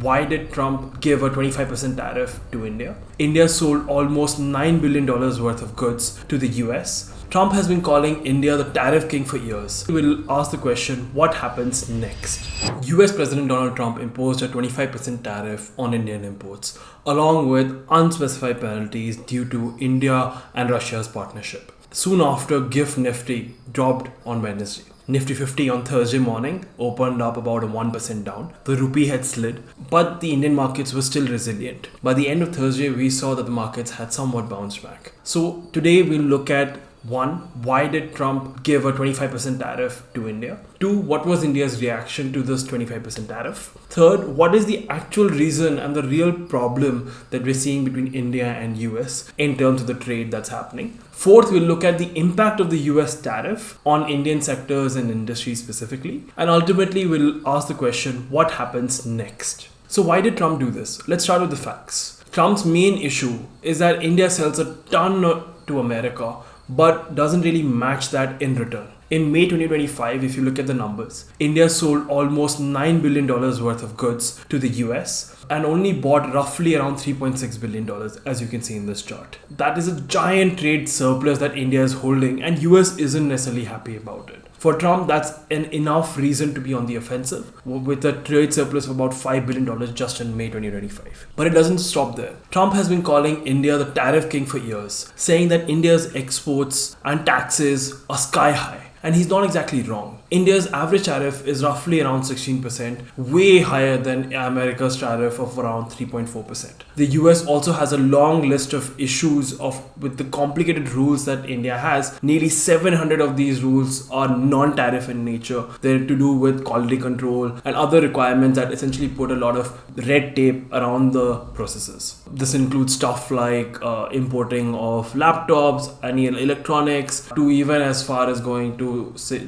why did Trump give a 25% tariff to India? India sold almost $9 billion worth of goods to the US. Trump has been calling India the tariff king for years. We'll ask the question, what happens next? US President Donald Trump imposed a 25% tariff on Indian imports, along with unspecified penalties due to India and Russia's partnership. Soon after, GIFT Nifty dropped on Wednesday. Nifty 50 on Thursday morning opened up about a 1% down. The rupee had slid, but the Indian markets were still resilient. By the end of Thursday, we saw that the markets had somewhat bounced back. So today we'll look at 1. Why did Trump give a 25% tariff to India? 2. What was India's reaction to this 25% tariff? 3rd, what is the actual reason and the real problem that we're seeing between India and US in terms of the trade that's happening? 4th, we'll look at the impact of the US tariff on Indian sectors and industries specifically. And ultimately, we'll ask the question, what happens next? So why did Trump do this? Let's start with the facts. Trump's main issue is that India sells a ton to America, but doesn't really match that in return. In May 2025, if you look at the numbers, India sold almost $9 billion worth of goods to the US and only bought roughly around $3.6 billion, as you can see in this chart. That is a giant trade surplus that India is holding, and US isn't necessarily happy about it. For Trump, that's an enough reason to be on the offensive, with a trade surplus of about $5 billion just in May 2025. But it doesn't stop there. Trump has been calling India the tariff king for years, saying that India's exports and taxes are sky high. And he's not exactly wrong. India's average tariff is roughly around 16%, way higher than America's tariff of around 3.4%. The US also has a long list of issues with the complicated rules that India has. Nearly 700 of these rules are non-tariff in nature. They're to do with quality control and other requirements that essentially put a lot of red tape around the processes. This includes stuff like importing of laptops, any electronics, to even as far as going to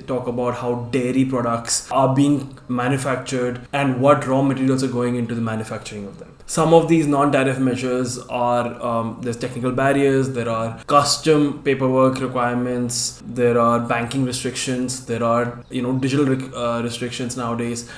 talk about how dairy products are being manufactured and what raw materials are going into the manufacturing of them. Some of these non-tariff measures are there's technical barriers, there are custom paperwork requirements, there are banking restrictions, there are digital restrictions nowadays,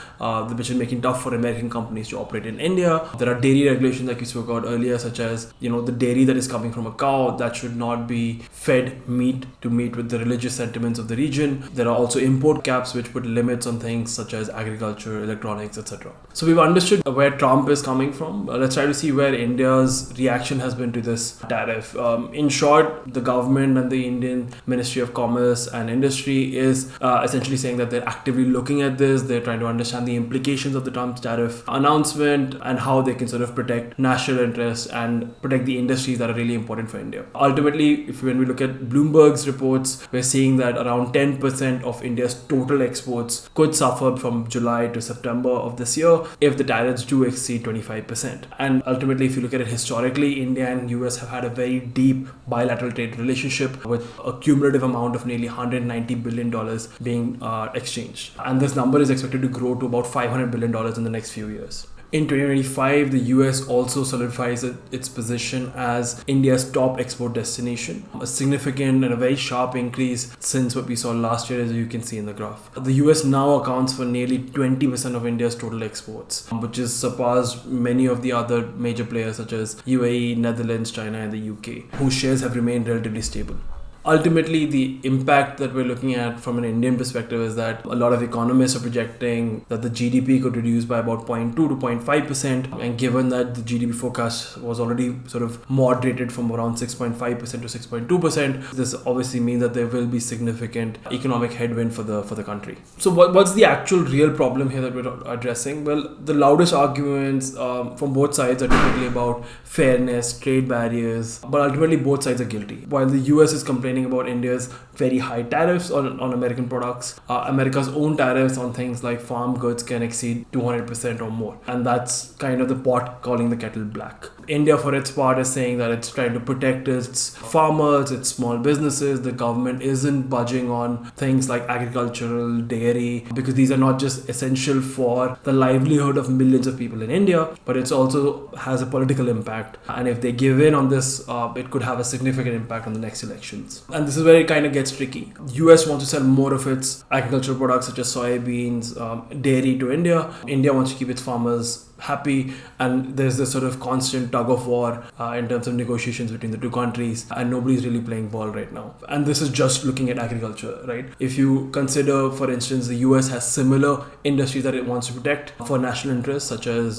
which is making it tough for American companies to operate in India. There are dairy regulations like you spoke about earlier, such as the dairy that is coming from a cow that should not be fed meat to meet with the religious sentiments of the region. There are also import caps which put limits on things such as agriculture, electronics, etc. So we've understood where Trump is coming from. Let's try to see where India's reaction has been to this tariff. In short, the government and the Indian Ministry of Commerce and Industry is essentially saying that they're actively looking at this. They're trying to understand the implications of the Trump tariff announcement and how they can sort of protect national interests and protect the industries that are really important for India. Ultimately, when we look at Bloomberg's reports, we're seeing that around 10% of India's total exports could suffer from July to September of this year if the tariffs do exceed 25%. And ultimately, if you look at it historically, India and US have had a very deep bilateral trade relationship with a cumulative amount of nearly $190 billion being exchanged. And this number is expected to grow to about $500 billion in the next few years. In 2025, the US also solidifies its position as India's top export destination, a significant and a very sharp increase since what we saw last year, as you can see in the graph. The US now accounts for nearly 20% of India's total exports, which has surpassed many of the other major players such as UAE, Netherlands, China, and the UK, whose shares have remained relatively stable. Ultimately, the impact that we're looking at from an Indian perspective is that a lot of economists are projecting that the GDP could reduce by about 0.2 to 0.5%. And given that the GDP forecast was already sort of moderated from around 6.5% to 6.2%, this obviously means that there will be significant economic headwind for the country. So what's the actual real problem here that we're addressing? Well, the loudest arguments from both sides are typically about fairness, trade barriers, but ultimately both sides are guilty. While the US is complaining about India's very high tariffs on American products, America's own tariffs on things like farm goods can exceed 200% or more. And that's kind of the pot calling the kettle black. India, for its part, is saying that it's trying to protect its farmers, its small businesses. The government isn't budging on things like agricultural, dairy, because these are not just essential for the livelihood of millions of people in India, but it also has a political impact. And if they give in on this, it could have a significant impact on the next elections. And this is where it kind of gets tricky. US wants to sell more of its agricultural products such as soybeans, dairy to India. India wants to keep its farmers happy, and there's this sort of constant tug of war in terms of negotiations between the two countries, and nobody's really playing ball right now. And this is just looking at agriculture, right? If you consider, for instance, the US has similar industries that it wants to protect for national interests, such as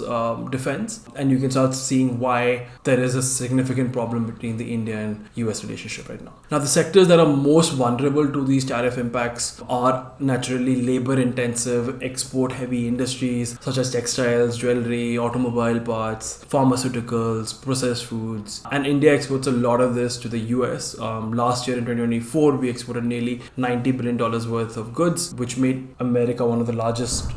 defense, and you can start seeing why there is a significant problem between the India and US relationship right now. Now, the sectors that are most vulnerable to these tariff impacts are naturally labor intensive, export heavy industries such as textiles, jewelry, automobile parts, pharmaceuticals, processed foods. And India exports a lot of this to the US. Last year in 2024, we exported nearly $90 billion worth of goods, which made America one of the largest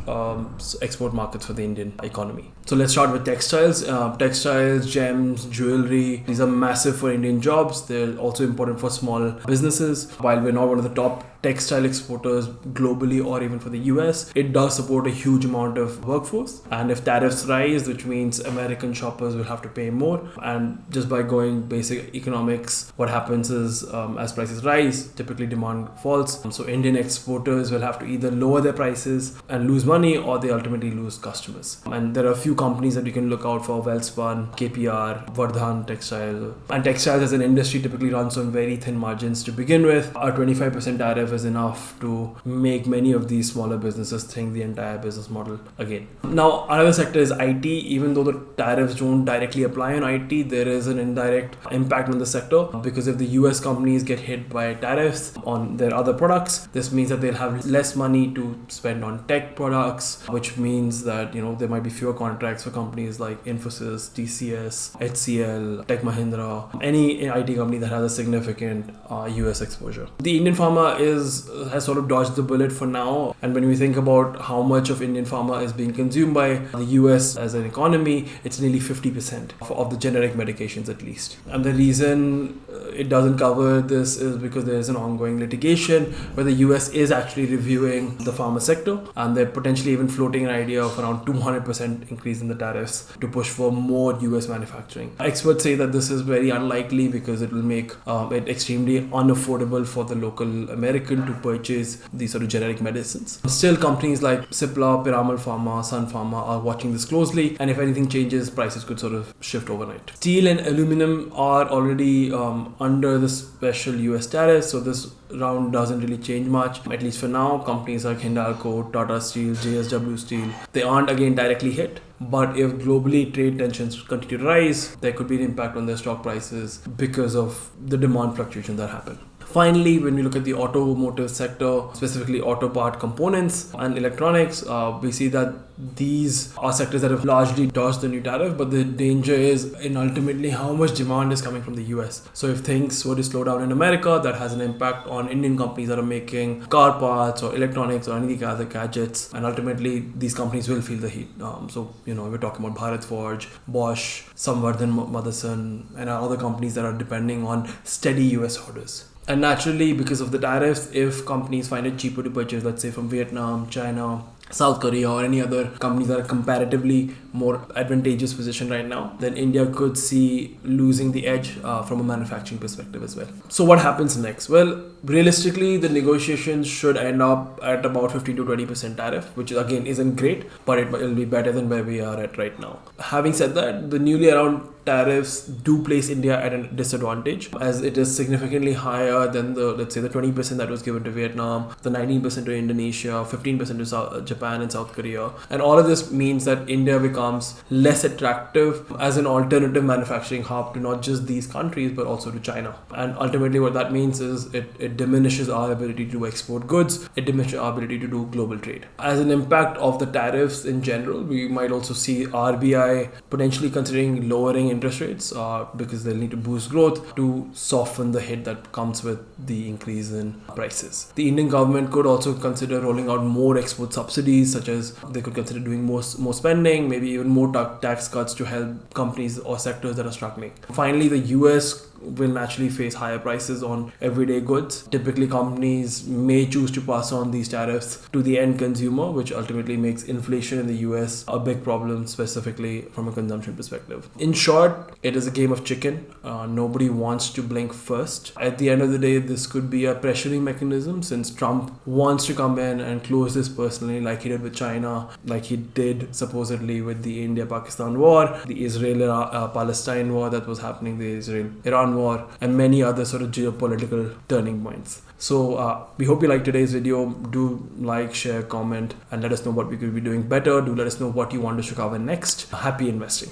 export markets for the Indian economy. So let's start with textiles. Textiles, gems, jewelry, these are massive for Indian jobs. They're also important for small businesses. While we're not one of the top textile exporters globally or even for the US, it does support a huge amount of workforce. And if tariffs rise, which means American shoppers will have to pay more, and just by going basic economics, what happens is as prices rise, typically demand falls. So Indian exporters will have to either lower their prices and lose money, or they ultimately lose customers. And there are a few companies that you can look out for: Welspun, KPR, Vardhan Textile. And textiles as an industry typically runs on very thin margins to begin with. A 25% tariff is enough to make many of these smaller businesses think the entire business model again. Now, another sector is IT. Even though the tariffs don't directly apply on IT, there is an indirect impact on the sector, because if the US companies get hit by tariffs on their other products, this means that they'll have less money to spend on tech products, which means that there might be fewer contracts for companies like Infosys, TCS, HCL, Tech Mahindra, any IT company that has a significant US exposure. The Indian pharma has sort of dodged the bullet for now, and when we think about how much of Indian pharma is being consumed by the US as an economy, it's nearly 50% of the generic medications at least. And the reason it doesn't cover this is because there is an ongoing litigation where the US is actually reviewing the pharma sector, and they're potentially even floating an idea of around 200% increase in the tariffs to push for more US manufacturing. Experts say that this is very unlikely because it will make it extremely unaffordable for the local American to purchase these sort of generic medicines. Still, companies like Cipla, Piramal Pharma, Sun Pharma are watching this closely, and if anything changes, prices could sort of shift overnight. Steel and aluminum are already under the special US tariffs, so this round doesn't really change much, at least for now. Companies like Hindalco, Tata Steel, JSW Steel, they aren't again directly hit. But if globally trade tensions continue to rise, there could be an impact on their stock prices because of the demand fluctuations that happen. Finally, when we look at the automotive sector, specifically auto part components and electronics, we see that these are sectors that have largely dodged the new tariff, but the danger is in ultimately how much demand is coming from the US. So if things were to slow down in America, that has an impact on Indian companies that are making car parts or electronics or any other gadgets, and ultimately these companies will feel the heat. So we're talking about Bharat Forge, Bosch, Samvardhan Motherson, and other companies that are depending on steady US orders. And naturally, because of the tariffs, if companies find it cheaper to purchase, let's say from Vietnam, China, South Korea, or any other companies that are comparatively more advantageous position right now, then India could see losing the edge from a manufacturing perspective as well. So what happens next? Well, realistically, the negotiations should end up at about 15 to 20% tariff, which again isn't great, but it will be better than where we are at right now. Having said that, the newly announced tariffs do place India at a disadvantage, as it is significantly higher than the 20% that was given to Vietnam, the 19% to Indonesia, 15% to Japan and South Korea. And all of this means that India becomes less attractive as an alternative manufacturing hub to not just these countries, but also to China. And ultimately what that means is it diminishes our ability to export goods, it diminishes our ability to do global trade. As an impact of the tariffs in general, we might also see RBI potentially considering lowering interest rates because they'll need to boost growth to soften the hit that comes with the increase in prices. The Indian government could also consider rolling out more export subsidies, such as they could consider doing more spending, maybe even more tax cuts to help companies or sectors that are struggling. Finally, the US will naturally face higher prices on everyday goods. Typically, companies may choose to pass on these tariffs to the end consumer, which ultimately makes inflation in the US a big problem, specifically from a consumption perspective. In short, it is a game of chicken. Nobody wants to blink first. At the end of the day, this could be a pressuring mechanism, since Trump wants to come in and close this personally, like he did with China, like he did supposedly with the India-Pakistan war, the Israel-Palestine war that was happening, the Israel-Iran war, and many other sort of geopolitical turning points. So we hope you liked today's video. Do like, share, comment, and let us know what we could be doing better. Do let us know what you want us to cover next. Happy investing.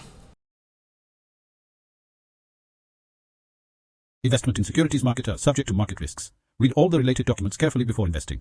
Investment in securities market are subject to market risks. Read all the related documents carefully before investing.